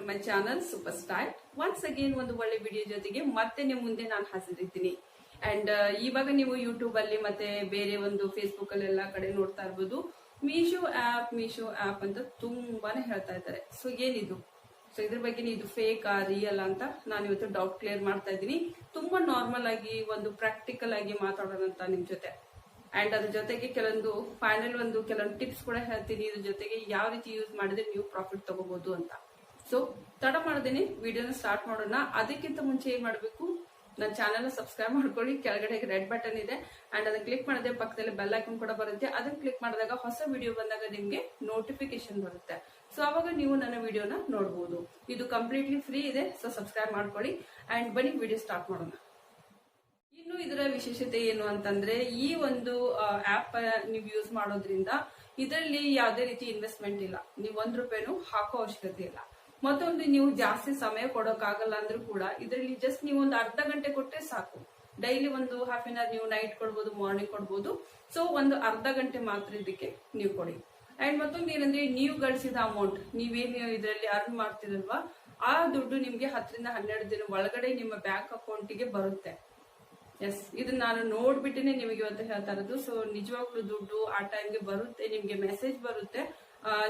To my channel super star. Once again ಒಂದು ಒಳ್ಳೆ video ಜೊತೆಗೆ ಮತ್ತೆ ನಿಮ್ಮ ಮುಂದೆ ನಾನು ಹಾಜರಿದ್ದೀನಿ. ಅಂಡ್ ಇವಾಗ ನೀವು ಯೂಟ್ಯೂಬ್ ಅಲ್ಲಿ ಮತ್ತೆ ಬೇರೆ ಒಂದು ಫೇಸ್ಬುಕ್ ಅಲ್ಲಿ ಎಲ್ಲ ಕಡೆ ನೋಡ್ತಾ ಇರ್ಬೋದು, ಮೀಶೋ ಆಪ್ ಅಂತ ತುಂಬಾನೇ ಹೇಳ್ತಾ ಇದ್ದಾರೆ. ಸೊ ಏನಿದು, ಸೊ ಇದ್ರ ಬಗ್ಗೆ ಇದು ಫೇಕ್ ರಿಯಲ್ ಅಂತ ನಾನು ಇವತ್ತು ಡೌಟ್ ಕ್ಲಿಯರ್ ಮಾಡ್ತಾ ಇದ್ದೀನಿ. ತುಂಬಾ ನಾರ್ಮಲ್ ಆಗಿ ಒಂದು ಪ್ರಾಕ್ಟಿಕಲ್ ಆಗಿ ಮಾತಾಡೋಣ ಅಂತ ನಿಮ್ ಜೊತೆ. ಅಂಡ್ ಅದ್ರ ಜೊತೆಗೆ ಕೆಲವೊಂದು ಟಿಪ್ಸ್ ಕೂಡ ಹೇಳ್ತೀನಿ. ಇದ್ರ ಜೊತೆಗೆ ಯಾವ ರೀತಿ ಯೂಸ್ ಮಾಡಿದ್ರೆ ನೀವು ಪ್ರಾಫಿಟ್ ತಗೋಬಹುದು ಅಂತ. ಸೊ ತಡ ಮಾಡದೇನೆ ವಿಡಿಯೋನ ಸ್ಟಾರ್ಟ್ ಮಾಡೋಣ. ಅದಕ್ಕಿಂತ ಮುಂಚೆ ಏನ್ ಮಾಡ್ಬೇಕು, ನನ್ನ ಚಾನೆಲ್ ಸಬ್ಸ್ಕ್ರೈಬ್ ಮಾಡ್ಕೊಳ್ಳಿ. ಕೆಳಗಡೆ ರೆಡ್ ಬಟನ್ ಇದೆ ಅಂಡ್ ಅದನ್ನ ಕ್ಲಿಕ್ ಮಾಡಿದ್ರೆ ಪಕ್ಕದಲ್ಲಿ ಬೆಲ್ ಐಕಾನ್ ಕೂಡ ಬರುತ್ತೆ. ಅದನ್ನ ಕ್ಲಿಕ್ ಮಾಡಿದಾಗ ಹೊಸ ವಿಡಿಯೋ ಬಂದಾಗ ನಿಮ್ಗೆ ನೋಟಿಫಿಕೇಶನ್ ಬರುತ್ತೆ. ಸೊ ಅವಾಗ ನೀವು ನನ್ನ ವಿಡಿಯೋನ ನೋಡಬಹುದು. ಇದು ಕಂಪ್ಲೀಟ್ಲಿ ಫ್ರೀ ಇದೆ. ಸೊ ಸಬ್ಸ್ಕ್ರೈಬ್ ಮಾಡ್ಕೊಳ್ಳಿ ಅಂಡ್ ಬನ್ನಿ ವಿಡಿಯೋ ಸ್ಟಾರ್ಟ್ ಮಾಡೋಣ. ಇನ್ನು ಇದರ ವಿಶೇಷತೆ ಏನು ಅಂತಂದ್ರೆ, ಈ ಒಂದು ಆಪ್ ನೀವು ಯೂಸ್ ಮಾಡೋದ್ರಿಂದ ಇದರಲ್ಲಿ ಯಾವುದೇ ರೀತಿ ಇನ್ವೆಸ್ಟ್ಮೆಂಟ್ ಇಲ್ಲ. ನೀವು ₹1 ಹಾಕೋ ಅವಶ್ಯಕತೆ ಇಲ್ಲ. ಮತ್ತೊಂದು, ನೀವು ಜಾಸ್ತಿ ಸಮಯ ಕೊಡೋಕ್ಕಾಗಲ್ಲ ಅಂದ್ರೂ ಕೂಡ ಇದರಲ್ಲಿ ಜಸ್ಟ್ ನೀವು ಒಂದು ಅರ್ಧ ಗಂಟೆ ಕೊಟ್ಟರೆ ಸಾಕು. ಡೈಲಿ ಒಂದು ಹಾಫ್ ಅನ್ ಅವರ್ ನೀವು ನೈಟ್ ಕೊಡ್ಬೋದು, ಮಾರ್ನಿಂಗ್ ಕೊಡ್ಬೋದು. ಸೊ ಒಂದು ಅರ್ಧ ಗಂಟೆ ಮಾತ್ರ ಇದಕ್ಕೆ ನೀವು ಕೊಡಿ. ಅಂಡ್ ಮತ್ತೊಂದು ಏನಂದ್ರೆ, ನೀವು ಗಳಿಸಿದ ಅಮೌಂಟ್, ನೀವೇನು ಇದರಲ್ಲಿ ಅರ್ನ್ ಮಾಡ್ತಿರಲ್ವಾ, ಆ ದುಡ್ಡು ನಿಮ್ಗೆ 10 ರಿಂದ 12 ದಿನ ಒಳಗಡೆ ನಿಮ್ಮ ಬ್ಯಾಂಕ್ ಅಕೌಂಟಿಗೆ ಬರುತ್ತೆ. ಎಸ್, ಇದನ್ನ ನಾನು ನೋಡ್ಬಿಟ್ಟೇನೆ ನಿಮಗೆ ಇವತ್ತು ಹೇಳ್ತಾ ಇರೋದು. ಸೊ ನಿಜವಾಗ್ಲೂ ದುಡ್ಡು ಆ ಟೈಮ್ಗೆ ಬರುತ್ತೆ. ನಿಮ್ಗೆ ಮೆಸೇಜ್ ಬರುತ್ತೆ,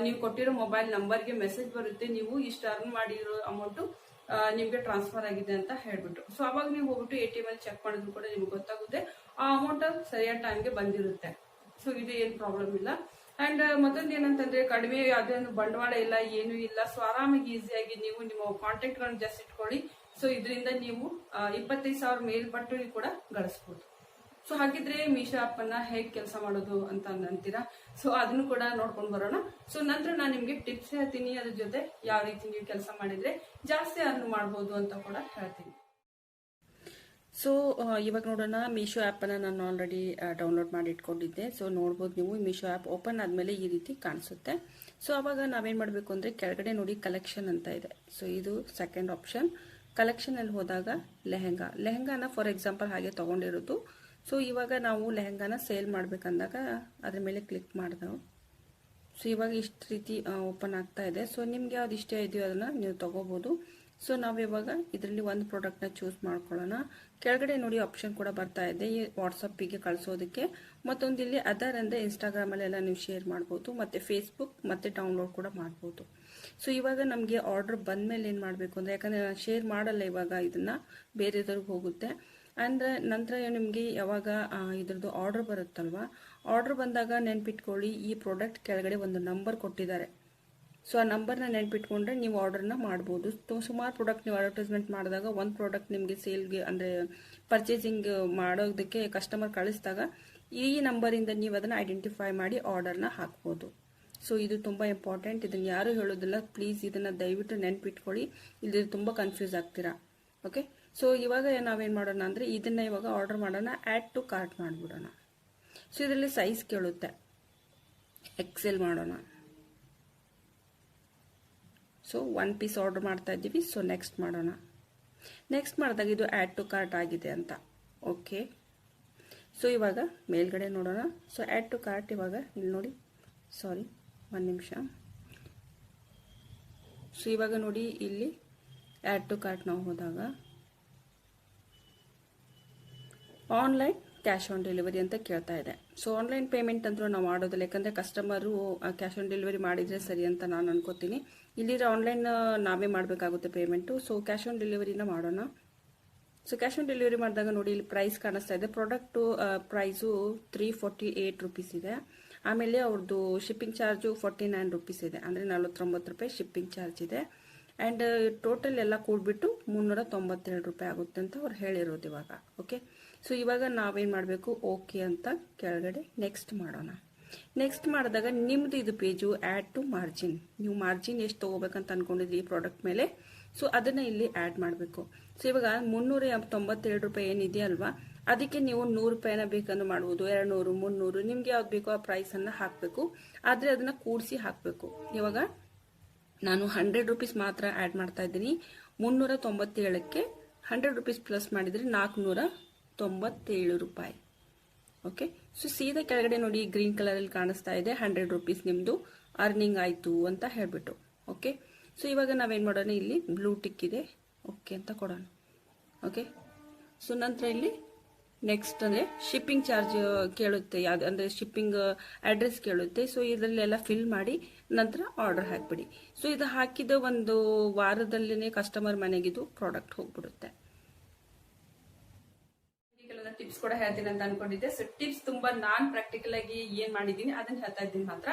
ನೀವು ಕೊಟ್ಟಿರೋ ಮೊಬೈಲ್ ನಂಬರ್ಗೆ ಮೆಸೇಜ್ ಬರುತ್ತೆ, ನೀವು ಇಷ್ಟು ಅರ್ನ್ ಮಾಡಿರೋ ಅಮೌಂಟ್ ನಿಮ್ಗೆ ಟ್ರಾನ್ಸ್ಫರ್ ಆಗಿದೆ ಅಂತ ಹೇಳ್ಬಿಟ್ಟು. ಸೊ ಅವಾಗ ನೀವು ಹೋಗ್ಬಿಟ್ಟು ATM ಅಲ್ಲಿ ಚೆಕ್ ಮಾಡಿದ್ರು ಕೂಡ ನಿಮ್ಗೆ ಗೊತ್ತಾಗುತ್ತೆ ಆ ಅಮೌಂಟ್ ಸರಿಯಾದ ಟೈಮ್ಗೆ ಬಂದಿರುತ್ತೆ. ಸೊ ಇದು ಏನ್ ಪ್ರಾಬ್ಲಮ್ ಇಲ್ಲ. ಅಂಡ್ ಮತ್ತೊಂದು ಏನಂತಂದ್ರೆ, ಕಡಿಮೆ ಯಾವುದೇ ಒಂದು ಬಂಡವಾಳ ಇಲ್ಲ, ಏನು ಇಲ್ಲ. ಸೊ ಆರಾಮಾಗಿ ಈಸಿಯಾಗಿ ನೀವು ನಿಮ್ಮ ಕಾಂಟ್ಯಾಕ್ಟ್ ಗಳನ್ನ ಜಸ್ಟ್ ಇಟ್ಕೊಳ್ಳಿ. ಸೊ ಇದರಿಂದ ನೀವು 25,000 ಮೇಲ್ಪಟ್ಟು ಕೂಡ ಗಳಿಸಬಹುದು. ಸೊ ಹಾಗಿದ್ರೆ ಮೀಶೋ ಆಪ್ ಅನ್ನ ಹೇಗೆ ಕೆಲಸ ಮಾಡೋದು ಅಂತ ಅಂತೀರಾ. ಸೊ ಅದನ್ನು ಕೂಡ ನೋಡ್ಕೊಂಡು ಬರೋಣ. ಸೊ ನಂತರ ನಾನು ನಿಮ್ಗೆ ಟಿಪ್ಸ್ ಹೇಳ್ತೀನಿ, ಅದ್ರ ಜೊತೆ ಯಾವ ರೀತಿ ನೀವು ಕೆಲಸ ಮಾಡಿದ್ರೆ ಜಾಸ್ತಿ ಅರ್ನ್ ಮಾಡಬಹುದು ಅಂತ ಕೂಡ ಹೇಳ್ತೀನಿ. ಸೊ ಇವಾಗ ನೋಡೋಣ. ಮೀಶೋ ಆಪ್ ಅನ್ನ ನಾನು ಆಲ್ರೆಡಿ ಡೌನ್ಲೋಡ್ ಮಾಡಿ ಇಟ್ಕೊಂಡಿದ್ದೆ. ಸೊ ನೋಡ್ಬೋದು ನೀವು, ಮೀಶೋ ಆಪ್ ಓಪನ್ ಆದ್ಮೇಲೆ ಈ ರೀತಿ ಕಾಣಿಸುತ್ತೆ. ಸೊ ಅವಾಗ ನಾವೇನ್ ಮಾಡ್ಬೇಕು ಅಂದ್ರೆ, ಕೆಳಗಡೆ ನೋಡಿ ಕಲೆಕ್ಷನ್ ಅಂತ ಇದೆ. ಸೊ ಇದು ಸೆಕೆಂಡ್ ಆಪ್ಷನ್. ಕಲೆಕ್ಷನ್ ಅಲ್ಲಿ ಹೋದಾಗ ಲೆಹಂಗಾನ ಫಾರ್ ಎಕ್ಸಾಂಪಲ್ ಹಾಗೆ ತಗೊಂಡಿರೋದು. ಸೊ ಇವಾಗ ನಾವು ಲೆಹಂಗಾನ ಸೇಲ್ ಮಾಡ್ಬೇಕಂದಾಗ ಅದ್ರ ಮೇಲೆ ಕ್ಲಿಕ್ ಮಾಡಿದೆವು. ಸೊ ಇವಾಗ ಇಷ್ಟು ರೀತಿ ಓಪನ್ ಆಗ್ತಾ ಇದೆ. ಸೊ ನಿಮ್ಗೆ ಯಾವ್ದು ಇಷ್ಟ ಇದೆಯೋ ಅದನ್ನ ನೀವು ತಗೋಬಹುದು. ಸೊ ನಾವು ಇವಾಗ ಇದರಲ್ಲಿ ಒಂದು ಪ್ರಾಡಕ್ಟ್ನ ಚೂಸ್ ಮಾಡ್ಕೊಳ್ಳೋಣ. ಕೆಳಗಡೆ ನೋಡಿ ಆಪ್ಷನ್ ಕೂಡ ಬರ್ತಾ ಇದೆ, ಈ ವಾಟ್ಸಪ್ಪಿಗೆ ಕಳಿಸೋದಕ್ಕೆ. ಮತ್ತೊಂದು ಇಲ್ಲಿ ಅದರ್ ಅಂದ್ರೆ ಇನ್ಸ್ಟಾಗ್ರಾಮಲ್ಲೆಲ್ಲ ನೀವು ಶೇರ್ ಮಾಡ್ಬೋದು, ಮತ್ತೆ ಫೇಸ್ಬುಕ್ ಮತ್ತೆ ಡೌನ್ಲೋಡ್ ಕೂಡ ಮಾಡ್ಬೋದು. ಸೊ ಇವಾಗ ನಮಗೆ ಆರ್ಡರ್ ಬಂದ್ಮೇಲೆ ಏನು ಮಾಡಬೇಕು ಅಂದ್ರೆ, ಯಾಕಂದ್ರೆ ನಾನು ಶೇರ್ ಮಾಡಲ್ಲ ಇವಾಗ, ಇದನ್ನ ಬೇರೆದವ್ರಿಗೆ ಹೋಗುತ್ತೆ. ಅಂದ್ರೆ ನಂತರ ನಿಮಗೆ ಯಾವಾಗ ಇದ್ರದ್ದು ಆರ್ಡರ್ ಬರುತ್ತಲ್ವಾ, ಆರ್ಡರ್ ಬಂದಾಗ ನೆನ್ಪಿಟ್ಕೊಳ್ಳಿ, ಈ ಪ್ರಾಡಕ್ಟ್ ಕೆಳಗಡೆ ಒಂದು ನಂಬರ್ ಕೊಟ್ಟಿದ್ದಾರೆ. ಸೊ ಆ ನಂಬರ್ನ ನೆನ್ಪಿಟ್ಕೊಂಡ್ರೆ ನೀವು ಆರ್ಡರ್ನ ಮಾಡ್ಬೋದು. ಸುಮಾರು ಪ್ರಾಡಕ್ಟ್ ನೀವು ಅಡ್ವರ್ಟೈಸ್ಮೆಂಟ್ ಮಾಡಿದಾಗ ಒಂದು ಪ್ರಾಡಕ್ಟ್ ನಿಮಗೆ ಸೇಲ್ಗೆ ಅಂದರೆ ಪರ್ಚೇಸಿಂಗ್ ಮಾಡೋದಕ್ಕೆ ಕಸ್ಟಮರ್ ಕಳಿಸಿದಾಗ ಈ ನಂಬರಿಂದ ನೀವು ಅದನ್ನು ಐಡೆಂಟಿಫೈ ಮಾಡಿ ಆರ್ಡರ್ನ ಹಾಕ್ಬೋದು. ಸೊ ಇದು ತುಂಬ ಇಂಪಾರ್ಟೆಂಟ್. ಇದನ್ನು ಯಾರು ಹೇಳೋದಿಲ್ಲ, ಪ್ಲೀಸ್ ಇದನ್ನು ದಯವಿಟ್ಟು ನೆನ್ಪಿಟ್ಕೊಳ್ಳಿ, ಇಲ್ಲಿ ತುಂಬ ಕನ್ಫ್ಯೂಸ್ ಆಗ್ತೀರಾ. ಓಕೆ, ಸೊ ಇವಾಗ ನಾವೇನು ಮಾಡೋಣ ಅಂದರೆ, ಇದನ್ನ ಇವಾಗ ಆರ್ಡರ್ ಮಾಡೋಣ, ಆ್ಯಡ್ ಟು ಕಾರ್ಟ್ ಮಾಡಿಬಿಡೋಣ. ಸೊ ಇದರಲ್ಲಿ ಸೈಜ್ ಕೇಳುತ್ತೆ, XL ಮಾಡೋಣ. ಸೊ 1 ಪೀಸ್ ಆರ್ಡರ್ ಮಾಡ್ತಾ ಇದ್ದೀವಿ. ಸೊ ನೆಕ್ಸ್ಟ್ ಮಾಡೋಣ. ನೆಕ್ಸ್ಟ್ ಮಾಡಿದಾಗ ಇದು ಆ್ಯಡ್ ಟು ಕಾರ್ಟ್ ಆಗಿದೆ ಅಂತ. ಓಕೆ, ಸೊ ಇವಾಗ ಮೇಲ್ಗಡೆ ನೋಡೋಣ. ಸೊ ಆ್ಯಡ್ ಟು ಕಾರ್ಟ್ ಇವಾಗ ಇಲ್ಲಿ ನೋಡಿ, ಸಾರಿ ಒಂದು ನಿಮಿಷ. ಸೊ ಇವಾಗ ನೋಡಿ, ಇಲ್ಲಿ ಆ್ಯಡ್ ಟು ಕಾರ್ಟ್ ನಾವು ಹೋದಾಗ ಆನ್ಲೈನ್ ಕ್ಯಾಶ್ ಆನ್ ಡೆಲಿವರಿ ಅಂತ ಕೇಳ್ತಾ ಇದೆ. ಸೊ ಆನ್ಲೈನ್ ಪೇಮೆಂಟ್ ಅಂತೂ ನಾವು ಮಾಡೋದಿಲ್ಲ, ಯಾಕಂದರೆ ಕಸ್ಟಮರು ಕ್ಯಾಶ್ ಆನ್ ಡೆಲಿವರಿ ಮಾಡಿದರೆ ಸರಿ ಅಂತ ನಾನು ಅನ್ಕೋತೀನಿ. ಇಲ್ಲಿರೋ ಆನ್ಲೈನ್ ನಾವೇ ಮಾಡಬೇಕಾಗುತ್ತೆ ಪೇಮೆಂಟು. ಸೊ ಕ್ಯಾಶ್ ಆನ್ ಡೆಲಿವರಿನ ಮಾಡೋಣ. ಸೊ ಕ್ಯಾಶ್ ಆನ್ ಡೆಲಿವರಿ ಮಾಡಿದಾಗ ನೋಡಿ, ಇಲ್ಲಿ ಪ್ರೈಸ್ ಕಾಣಿಸ್ತಾ ಇದೆ. ಪ್ರಾಡಕ್ಟು ಪ್ರೈಸು ₹348 ಇದೆ. ಆಮೇಲೆ ಅವ್ರದ್ದು ಶಿಪ್ಪಿಂಗ್ ಚಾರ್ಜು ₹49 ಇದೆ, ಅಂದರೆ ₹49 ಶಿಪ್ಪಿಂಗ್ ಚಾರ್ಜ್ ಇದೆ. ಆ್ಯಂಡ್ ಟೋಟಲ್ ಎಲ್ಲ ಕೂಡ್ಬಿಟ್ಟು ₹397 ಆಗುತ್ತೆ ಅಂತ ಅವ್ರು ಹೇಳಿರೋದು ಇವಾಗ. ಓಕೆ, ಸೊ ಇವಾಗ ನಾವೇನು ಮಾಡಬೇಕು, ಓಕೆ ಅಂತ ಕೆಳಗಡೆ ನೆಕ್ಸ್ಟ್ ಮಾಡೋಣ. ನೆಕ್ಸ್ಟ್ ಮಾಡಿದಾಗ ನಿಮ್ಮದು ಇದು ಪೇಜು ಆ್ಯಡ್ ಟು ಮಾರ್ಜಿನ್. ನೀವು ಮಾರ್ಜಿನ್ ಎಷ್ಟು ತೊಗೋಬೇಕಂತ ಅನ್ಕೊಂಡಿದ್ರಿ ಈ ಪ್ರಾಡಕ್ಟ್ ಮೇಲೆ, ಸೊ ಅದನ್ನು ಇಲ್ಲಿ ಆ್ಯಡ್ ಮಾಡಬೇಕು. ಸೊ ಇವಾಗ ₹397 ಏನಿದೆಯಲ್ವಾ, ಅದಕ್ಕೆ ನೀವು ₹100 ಬೇಕಂದ್ರೆ ಮಾಡ್ಬೋದು, 200, 300, ನಿಮ್ಗೆ ಯಾವ್ದು ಬೇಕೋ ಆ ಪ್ರೈಸನ್ನು ಹಾಕಬೇಕು. ಆದರೆ ಅದನ್ನು ಕೂಡಿಸಿ ಹಾಕಬೇಕು. ಇವಾಗ ನಾನು ₹100 ಮಾತ್ರ ಆ್ಯಡ್ ಮಾಡ್ತಾ ಇದ್ದೀನಿ. ₹397ಕ್ಕೆ ₹100 ಪ್ಲಸ್ ಮಾಡಿದರೆ ₹497. ಓಕೆ, ಸೊ ಸೀದಾ ಕೆಳಗಡೆ ನೋಡಿ ಗ್ರೀನ್ ಕಲರಲ್ಲಿ ಕಾಣಿಸ್ತಾ ಇದೆ ₹100 ನಿಮ್ಮದು ಅರ್ನಿಂಗ್ ಆಯಿತು ಅಂತ ಹೇಳ್ಬಿಟ್ಟು. ಓಕೆ, ಸೊ ಇವಾಗ ನಾವೇನು ಮಾಡೋಣ, ಇಲ್ಲಿ ಬ್ಲೂ ಟಿಕ್ ಇದೆ, ಓಕೆ ಅಂತ ಕೊಡೋಣ. ಓಕೆ, ಸೊ ನಂತರ ಇಲ್ಲಿ ನೆಕ್ಸ್ಟ್ ಅಂದರೆ ಶಿಪ್ಪಿಂಗ್ ಚಾರ್ಜ್ ಕೇಳುತ್ತೆ, ಯಾವ್ದು ಅಂದರೆ ಶಿಪ್ಪಿಂಗ್ ಅಡ್ರೆಸ್ ಕೇಳುತ್ತೆ. ಸೊ ಇದರಲ್ಲೆಲ್ಲ ಫಿಲ್ ಮಾಡಿ ನಂತರ ಆರ್ಡರ್ ಹಾಕಿಬಿಡಿ. ಸೊ ಇದು ಹಾಕಿದ ಒಂದು ವಾರದಲ್ಲೇ ಕಸ್ಟಮರ್ ಮನೆಗಿದು ಪ್ರಾಡಕ್ಟ್ ಹೋಗ್ಬಿಡುತ್ತೆ. ಕೆಲವೊಂದು ಟಿಪ್ಸ್ ಕೂಡ ಹೇಳ್ತೀನಿ ಅಂತ ಅನ್ಕೊಂಡಿದ್ದೆ. ಸೊ ಟಿಪ್ಸ್ ತುಂಬಾ ನಾನ್ ಪ್ರಾಕ್ಟಿಕಲ್ ಆಗಿ ಏನ್ ಮಾಡಿದೀನಿ ಅದನ್ನ ಹೇಳ್ತಾ ಇದ್ದೀನಿ ಮಾತ್ರ.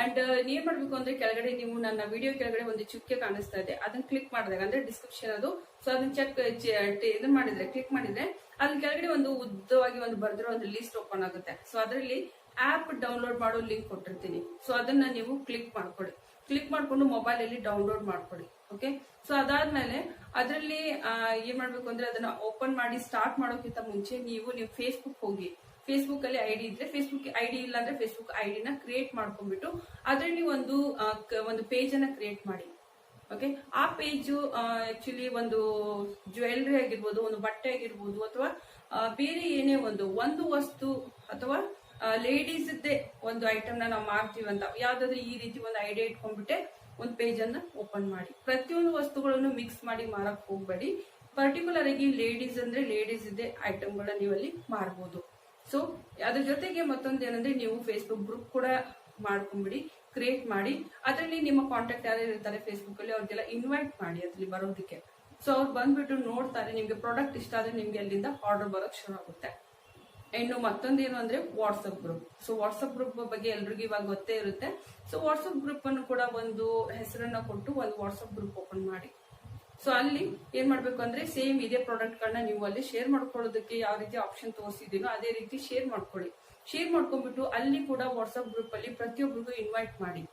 ಅಂಡ್ ನೀವ್ ಮಾಡ್ಬೇಕು ಅಂದ್ರೆ ಕೆಳಗಡೆ ನೀವು ನನ್ನ ವಿಡಿಯೋ ಕೆಳಗಡೆ ಒಂದು ಚುಕ್ಕೆ ಕಾಣಿಸ್ತಾ ಇದೆ, ಅದನ್ನ ಕ್ಲಿಕ್ ಮಾಡಿದಾಗ ಅಂದ್ರೆ ಡಿಸ್ಕ್ರಿಪ್ಷನ್ ಅದು. ಸೊ ಅದನ್ನ ಇದನ್ನ ಮಾಡಿದ್ರೆ ಕ್ಲಿಕ್ ಮಾಡಿದ್ರೆ ಅದ್ರ ಕೆಳಗಡೆ ಒಂದು ಉದ್ದವಾಗಿ ಒಂದು ಬರ್ದಿರೋ ಒಂದು ಲಿಸ್ಟ್ ಓಪನ್ ಆಗುತ್ತೆ. ಸೊ ಅದರಲ್ಲಿ ಆಪ್ ಡೌನ್ಲೋಡ್ ಮಾಡೋ ಲಿಂಕ್ ಕೊಟ್ಟಿರ್ತೀನಿ. ಸೊ ಅದನ್ನ ನೀವು ಕ್ಲಿಕ್ ಮಾಡ್ಕೊಳ್ಳಿ. ಕ್ಲಿಕ್ ಮಾಡ್ಕೊಂಡು ಮೊಬೈಲ್ ಅಲ್ಲಿ ಡೌನ್ಲೋಡ್ ಮಾಡ್ಕೊಳ್ಳಿ. ಓಕೆ, ಸೊ ಅದಾದ್ಮೇಲೆ ಅದರಲ್ಲಿ ಏನ್ ಮಾಡ್ಬೇಕು ಅಂದ್ರೆ ಅದನ್ನ ಓಪನ್ ಮಾಡಿ ಸ್ಟಾರ್ಟ್ ಮಾಡೋಕ್ಕಿಂತ ಮುಂಚೆ ನೀವು ಫೇಸ್ಬುಕ್ ಹೋಗಿ, ಫೇಸ್ಬುಕ್ ಅಲ್ಲಿ ಐಡಿ ಇದ್ರೆ ಫೇಸ್ಬುಕ್ ಐಡಿ ಇಲ್ಲ ಅಂದ್ರೆ ಫೇಸ್ಬುಕ್ ಐಡಿನ ಕ್ರಿಯೇಟ್ ಮಾಡ್ಕೊಂಡ್ಬಿಟ್ಟು ಅದರಲ್ಲಿ ಒಂದು ಪೇಜ್ ಅನ್ನ ಕ್ರಿಯೇಟ್ ಮಾಡಿ. ಓಕೆ, ಆ ಪೇಜ್ ಆಕ್ಚುಲಿ ಒಂದು ಜ್ಯುವೆಲ್ರಿ ಆಗಿರ್ಬೋದು, ಒಂದು ಬಟ್ಟೆ ಆಗಿರ್ಬೋದು, ಅಥವಾ ಬೇರೆ ಏನೇ ಒಂದು ವಸ್ತು ಅಥವಾ ಲೇಡೀಸ್ ಒಂದು ಐಟಮ್ ನಾವು ಮಾರ್ತೀವಿ ಅಂತ ಯಾವ್ದಾದ್ರು ಈ ರೀತಿ ಒಂದು ಐಡಿಯಾ ಇಟ್ಕೊಂಡ್ಬಿಟ್ಟೆ ಒಂದು ಪೇಜ್ ಅನ್ನ ಓಪನ್ ಮಾಡಿ. ಪ್ರತಿಯೊಂದು ವಸ್ತುಗಳನ್ನು ಮಿಕ್ಸ್ ಮಾಡಿ ಮಾರಕ್ ಹೋಗ್ಬೇಡಿ. ಪರ್ಟಿಕ್ಯುಲರ್ ಆಗಿ ಲೇಡೀಸ್ ಅಂದ್ರೆ ಲೇಡೀಸ್ ಇದ್ದೆ ಐಟಮ್ಗಳನ್ನ ನೀವು ಅಲ್ಲಿ ಮಾರ್ಬೋದು. ಸೊ ಅದ್ರ ಜೊತೆಗೆ ಮತ್ತೊಂದು ಏನಂದ್ರೆ ನೀವು ಫೇಸ್ಬುಕ್ ಗ್ರೂಪ್ ಕೂಡ ಮಾಡ್ಕೊಂಡ್ಬಿಡಿ, ಕ್ರಿಯೇಟ್ ಮಾಡಿ. ಅದರಲ್ಲಿ ನಿಮ್ಮ ಕಾಂಟ್ಯಾಕ್ಟ್ ಯಾರು ಇರ್ತಾರೆ ಫೇಸ್ಬುಕ್ ಅಲ್ಲಿ ಅವ್ರಿಗೆಲ್ಲ ಇನ್ವೈಟ್ ಮಾಡಿ ಅದ್ರಲ್ಲಿ ಬರೋದಕ್ಕೆ. ಸೊ ಅವ್ರು ಬಂದ್ಬಿಟ್ಟು ನೋಡ್ತಾರೆ, ನಿಮ್ಗೆ ಪ್ರಾಡಕ್ಟ್ ಇಷ್ಟ ಆದ್ರೆ ನಿಮ್ಗೆ ಅಲ್ಲಿಂದ ಆರ್ಡರ್ ಬರೋಕ್ ಶುರು ಆಗುತ್ತೆ. ಇನ್ನು ಮತ್ತೊಂದೇನು ಅಂದ್ರೆ WhatsApp group. So WhatsApp group ಬಗ್ಗೆ ಎಲ್ರಿಗೂ ಇವಾಗ ಗೊತ್ತೇ ಇರುತ್ತೆ. ಸೊ ವಾಟ್ಸಪ್ ಗ್ರೂಪ್ ಅನ್ನು ಕೂಡ ಒಂದು ಹೆಸರನ್ನ ಕೊಟ್ಟು ಒಂದು ವಾಟ್ಸಪ್ ಗ್ರೂಪ್ ಓಪನ್ ಮಾಡಿ. ಸೊ ಅಲ್ಲಿ ಏನ್ ಮಾಡ್ಬೇಕು ಅಂದ್ರೆ ಸೇಮ್ ಇದೇ ಪ್ರಾಡಕ್ಟ್ ಗಳನ್ನ ನೀವು ಅಲ್ಲಿ ಶೇರ್ ಮಾಡ್ಕೊಳ್ಳೋದಕ್ಕೆ ಯಾವ ರೀತಿ ಆಪ್ಷನ್ ತೋರಿಸಿದೀನೋ ಅದೇ ರೀತಿ ಶೇರ್ ಮಾಡ್ಕೊಳ್ಳಿ. ಶೇರ್ ಮಾಡ್ಕೊಂಡ್ಬಿಟ್ಟು ಅಲ್ಲಿ ಕೂಡ ವಾಟ್ಸಪ್ ಗ್ರೂಪ್ ಅಲ್ಲಿ ಪ್ರತಿಯೊಬ್ಬರಿಗೂ ಇನ್ವೈಟ್ ಮಾಡಿ.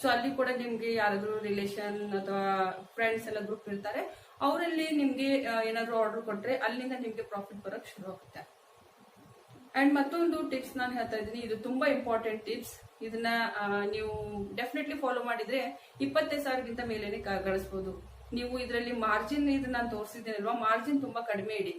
ಸೊ ಅಲ್ಲಿ ಕೂಡ ನಿಮ್ಗೆ ಯಾರಾದ್ರೂ ರಿಲೇಷನ್ ಅಥವಾ ಫ್ರೆಂಡ್ಸ್ ಎಲ್ಲ ಗ್ರೂಪ್ ಇರ್ತಾರೆ, ಅವರಲ್ಲಿ ನಿಮ್ಗೆ ಏನಾದ್ರು ಆರ್ಡರ್ ಕೊಟ್ರೆ ಅಲ್ಲಿಂದ ನಿಮ್ಗೆ ಪ್ರಾಫಿಟ್ ಬರೋಕ್ ಶುರು ಆಗುತ್ತೆ. ಅಂಡ್ ಮತ್ತೊಂದು ಟಿಪ್ಸ್ ನಾನು ಹೇಳ್ತಾ ಇದ್ದೀನಿ, ಇದು ತುಂಬಾ ಇಂಪಾರ್ಟೆಂಟ್ ಟಿಪ್ಸ್. ಇದನ್ನ ನೀವು ಡೆಫಿನೆಟ್ಲಿ ಫಾಲೋ ಮಾಡಿದ್ರೆ 25,000ಗಿಂತ ಮೇಲೇನೆ ಗಳಿಸಬಹುದು ನೀವು. ಇದರಲ್ಲಿ ಮಾರ್ಜಿನ್ ಇದನ್ನ ನಾನು ತೋರಿಸಿದ್ದೇನಲ್ವಾ, ಮಾರ್ಜಿನ್ ತುಂಬಾ ಕಡಿಮೆ ಇಡಿ.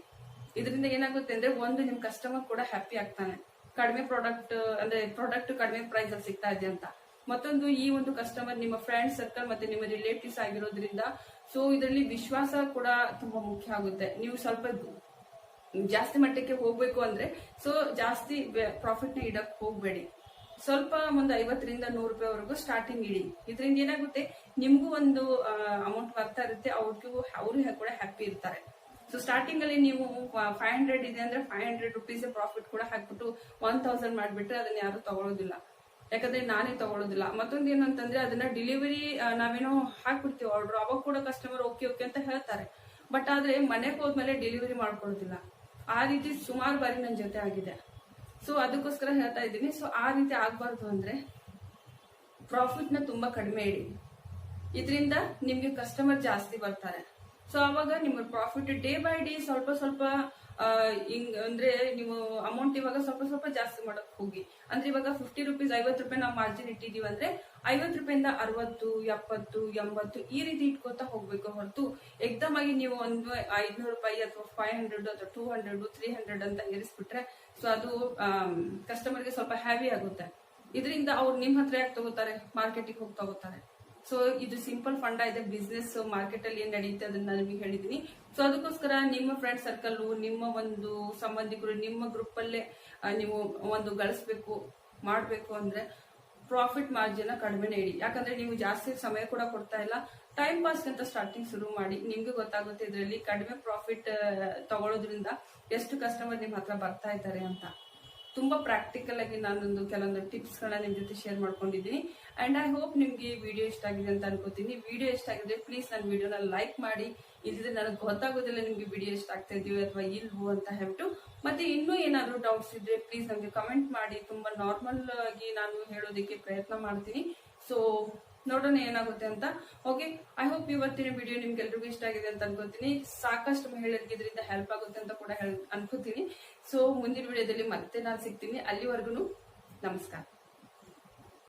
ಇದರಿಂದ ಏನಾಗುತ್ತೆ ಅಂದ್ರೆ ಒಂದು ನಿಮ್ ಕಸ್ಟಮರ್ ಕೂಡ ಹ್ಯಾಪಿ ಆಗ್ತಾನೆ, ಕಡಿಮೆ ಪ್ರಾಡಕ್ಟ್ ಕಡಿಮೆ ಪ್ರೈಸ್ ಅಲ್ಲಿ ಸಿಗ್ತಾ ಇದೆ ಅಂತ. ಮತ್ತೊಂದು ಈ ಒಂದು ಕಸ್ಟಮರ್ ನಿಮ್ಮ ಫ್ರೆಂಡ್ ಸರ್ಕಲ್ ಮತ್ತೆ ನಿಮ್ಮ ರಿಲೇಟಿವ್ಸ್ ಆಗಿರೋದ್ರಿಂದ ಸೊ ಇದರಲ್ಲಿ ವಿಶ್ವಾಸ ಕೂಡ ತುಂಬಾ ಮುಖ್ಯ ಆಗುತ್ತೆ. ನೀವು ಸ್ವಲ್ಪ ಜಾಸ್ತಿ ಮಟ್ಟಕ್ಕೆ ಹೋಗ್ಬೇಕು ಅಂದ್ರೆ ಸೊ ಜಾಸ್ತಿ ಪ್ರಾಫಿಟ್ ನ ಇಡಕ್ ಹೋಗ್ಬೇಡಿ. ಸ್ವಲ್ಪ ಒಂದು 50ರಿಂದ 100 ರೂಪಾಯಿವರೆಗೂ ಸ್ಟಾರ್ಟಿಂಗ್ ಇಡಿ. ಇದರಿಂದ ಏನಾಗುತ್ತೆ, ನಿಮ್ಗೂ ಒಂದು ಅಮೌಂಟ್ ಬರ್ತಾ ಇರುತ್ತೆ, ಅವರು ಕೂಡ ಹ್ಯಾಪಿ ಇರ್ತಾರೆ. ಸೊ ಸ್ಟಾರ್ಟಿಂಗ್ ಅಲ್ಲಿ ನೀವು 500 ಇದೆ ಅಂದ್ರೆ 500 ರುಪೀಸ್ ಪ್ರಾಫಿಟ್ ಕೂಡ ಹಾಕ್ಬಿಟ್ಟು 1000 ಮಾಡ್ಬಿಟ್ರೆ ಅದನ್ನ ಯಾರು ತಗೊಳ್ಳೋದಿಲ್ಲ, ಯಾಕಂದ್ರೆ ನಾನೇ ತಗೊಳ್ಳೋದಿಲ್ಲ. ಮತ್ತೊಂದು ಏನು ಅಂತಂದ್ರೆ ಅದನ್ನ ಡೆಲಿವರಿ ನಾವೇನೋ ಹಾಕ್ಬಿಡ್ತೀವಿ ಆರ್ಡರ್, ಅವಾಗ ಕೂಡ ಕಸ್ಟಮರ್ ಓಕೆ ಓಕೆ ಅಂತ ಹೇಳ್ತಾರೆ. ಬಟ್ ಆದ್ರೆ ಮನೆಗೆ ಹೋದ್ಮೇಲೆ ಡೆಲಿವರಿ ಮಾಡ್ಕೊಳ್ಳೋದಿಲ್ಲ. ಆ ರೀತಿ ಸುಮಾರು ಬಾರಿ ನನ್ನ ಜೊತೆ ಆಗಿದೆ. ಸೊ ಅದಕ್ಕೋಸ್ಕರ ಹೇಳ್ತಾ ಇದ್ದೀನಿ. ಸೊ ಆ ರೀತಿ ಆಗ್ಬಾರ್ದು ಅಂದ್ರೆ ಪ್ರಾಫಿಟ್ ನ ತುಂಬಾ ಕಡಿಮೆ ಇಡಿ. ಇದರಿಂದ ನಿಮ್ಗೆ ಕಸ್ಟಮರ್ ಜಾಸ್ತಿ ಬರ್ತಾರೆ. ಸೊ ಅವಾಗ ನಿಮ್ಮ ಪ್ರಾಫಿಟ್ ಡೇ ಬೈ ಡೇ ಸ್ವಲ್ಪ ಅಂದ್ರೆ ನೀವು ಅಮೌಂಟ್ ಇವಾಗ ಸ್ವಲ್ಪ ಜಾಸ್ತಿ ಮಾಡಕ್ ಹೋಗಿ. ಅಂದ್ರೆ ಇವಾಗ 50 ರುಪೀಸ್ 50 ರೂಪಾಯಿ ನಾವು ಮಾರ್ಜಿನ್ ಇಟ್ಟಿದೀವಿ ಅಂದ್ರೆ 50 ರೂಪಾಯಿಂದ 60, 70, 80 ಈ ರೀತಿ ಇಟ್ಕೋತಾ ಹೋಗ್ಬೇಕು ಹೊರತು ಎಕ್ದಮ್ ಆಗಿ ನೀವು ಒಂದು 500 ರೂಪಾಯಿ ಅಥವಾ 500 ಅಥವಾ 200, 300 ಅಂತ ಏರಿಸ್ಬಿಟ್ರೆ ಸೊ ಅದು ಕಸ್ಟಮರ್ಗೆ ಸ್ವಲ್ಪ ಹೆವಿ ಆಗುತ್ತೆ. ಇದರಿಂದ ಅವ್ರು ನಿಮ್ ಹತ್ರ ಯಾಕೆ ತಗೋತಾರೆ, ಮಾರ್ಕೆಟಿಗೆ ಹೋಗಿ ತಗೋತಾರೆ. ಸೊ ಇದು ಸಿಂಪಲ್ ಫಂಡ ಇದೆ. ಬಿಸ್ನೆಸ್ ಮಾರ್ಕೆಟ್ ಅಲ್ಲಿ ಏನ್ ನಡೆಯುತ್ತೆ ಅದನ್ನ ನಿಮಗೆ ಹೇಳಿದೀನಿ. ಸೊ ಅದಕ್ಕೋಸ್ಕರ ನಿಮ್ಮ ಫ್ರೆಂಡ್ ಸರ್ಕಲ್, ನಿಮ್ಮ ಒಂದು ಸಂಬಂಧಿಕರು, ನಿಮ್ಮ ಗ್ರೂಪ್ ಅಲ್ಲೇ ನೀವು ಒಂದು ಗಳಿಸ್ಬೇಕು ಮಾಡ್ಬೇಕು ಅಂದ್ರೆ ಪ್ರಾಫಿಟ್ ಮಾರ್ಜಿನ್ ಕಡಿಮೆನೇ ಇಡಿ. ಯಾಕಂದ್ರೆ ನೀವು ಜಾಸ್ತಿ ಸಮಯ ಕೂಡ ಕೊಡ್ತಾ ಇಲ್ಲ, ಟೈಮ್ ಪಾಸ್ ಅಂತ ಸ್ಟಾರ್ಟಿಂಗ್ ಶುರು ಮಾಡಿ. ನಿಮ್ಗೆ ಗೊತ್ತಾಗುತ್ತೆ ಇದರಲ್ಲಿ ಕಡಿಮೆ ಪ್ರಾಫಿಟ್ ತಗೊಳ್ಳೋದ್ರಿಂದ ಎಷ್ಟು ಕಸ್ಟಮರ್ ನಿಮ್ ಹತ್ರ ಬರ್ತಾ ಇದ್ದಾರೆ ಅಂತ. ತುಂಬಾ ಪ್ರಾಕ್ಟಿಕಲ್ ಆಗಿ ನಾನೊಂದು ಕೆಲವೊಂದು ಟಿಪ್ಸ್ ಗಳನ್ನ ನಿಮ್ ಜೊತೆ ಶೇರ್ ಮಾಡ್ಕೊಂಡಿದ್ದೀನಿ. ಅಂಡ್ ಐ ಹೋಪ್ ನಿಮ್ಗೆ ವಿಡಿಯೋ ಇಷ್ಟ ಆಗಿದೆ ಅಂತ ಅನ್ಕೋತೀನಿ. ವಿಡಿಯೋ ಇಷ್ಟ ಆಗಿದ್ರೆ ಪ್ಲೀಸ್ ನನ್ನ ವಿಡಿಯೋನ ಲೈಕ್ ಮಾಡಿ. ಇದ್ರೆ ನನಗೆ ಗೊತ್ತಾಗೋದಿಲ್ಲ ನಿಮ್ಗೆ ವಿಡಿಯೋ ಇಷ್ಟ ಆಗ್ತಾ ಇದೀವಿ ಅಥವಾ ಇಲ್ವೋ ಅಂತ ಹೇಳ್ಬಿಟ್ಟು. ಮತ್ತೆ ಇನ್ನೂ ಏನಾದ್ರು ಡೌಟ್ಸ್ ಇದ್ರೆ ಪ್ಲೀಸ್ ನಮ್ಗೆ ಕಮೆಂಟ್ ಮಾಡಿ. ತುಂಬಾ ನಾರ್ಮಲ್ ಆಗಿ ನಾನು ಹೇಳೋದಕ್ಕೆ ಪ್ರಯತ್ನ ಮಾಡ್ತೀನಿ. ಸೊ ನೋಡೋಣ ಏನಾಗುತ್ತೆ ಅಂತ. ಓಕೆ, ಐ ಹೋಪ್ ಇವತ್ತಿನ ವಿಡಿಯೋ ನಿಮ್ಗೆಲ್ರಿಗೂ ಇಷ್ಟ ಆಗಿದೆ ಅಂತ ಅನ್ಕೋತೀನಿ. ಸಾಕಷ್ಟು ಮಹಿಳೆಯರಿಗೆ ಇದರಿಂದ ಹೆಲ್ಪ್ ಆಗುತ್ತೆ ಅಂತ ಕೂಡ ಅನ್ಕೋತೀನಿ. ಸೊ ಮುಂದಿನ ವಿಡಿಯೋದಲ್ಲಿ ಮತ್ತೆ ನಾನು ಸಿಗ್ತೀನಿ. ಅಲ್ಲಿವರೆಗೂ ನಮಸ್ಕಾರ.